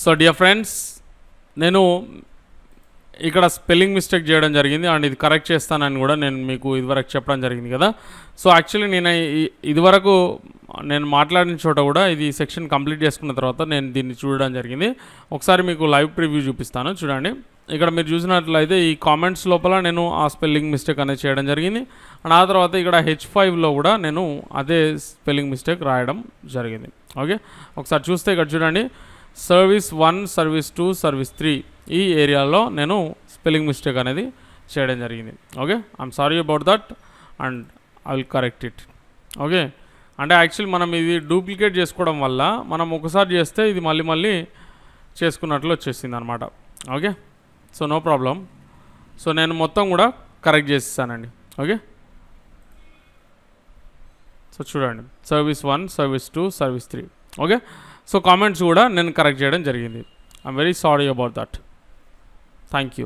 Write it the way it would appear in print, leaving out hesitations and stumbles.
So dear friends, నేను ఇక్కడ spelling mistake చేయడం జరిగింది అండ్ ఇది కరెక్ట్ చేస్తానని కూడా నేను మీకు ఇదివరకు చెప్పడం జరిగింది కదా. సో యాక్చువల్లీ నేను ఇదివరకు నేను మాట్లాడిన చోట కూడా ఇది సెక్షన్ కంప్లీట్ చేసుకున్న తర్వాత నేను దీన్ని చూడడం జరిగింది. ఒకసారి మీకు లైవ్ ప్రివ్యూ చూపిస్తాను, చూడండి. ఇక్కడ మీరు చూసినట్లయితే ఈ కామెంట్స్ లోపల నేను ఆ స్పెల్లింగ్ మిస్టేక్ అనేది చేయడం జరిగింది అండ్ ఆ తర్వాత ఇక్కడ H5లో కూడా నేను అదే స్పెల్లింగ్ మిస్టేక్ రాయడం జరిగింది. ఓకే, ఒకసారి చూస్తే ఇక్కడ చూడండి, సర్వీస్ 1, సర్వీస్ 2, సర్వీస్ 3 ఈ ఏరియాలో నేను స్పెల్లింగ్ మిస్టేక్ అనేది చేయడం జరిగింది. Okay, I'm sorry about that and I will correct it. Okay, అంటే యాక్చువల్లీ మనం ఇది డూప్లికేట్ చేసుకోవడం వల్ల మనం ఒకసారి చేస్తే ఇది మళ్ళీ చేసుకున్నట్లు వచ్చేసింది అనమాట. Okay, so no problem. So నేను మొత్తం కూడా కరెక్ట్ చేసేసానండి. ఓకే, సో చూడండి, service 1, service 2, service 3. Okay, so comments కూడా నేను కరెక్ట్ చేయడం జరిగింది. I'm very sorry about that. Thank you.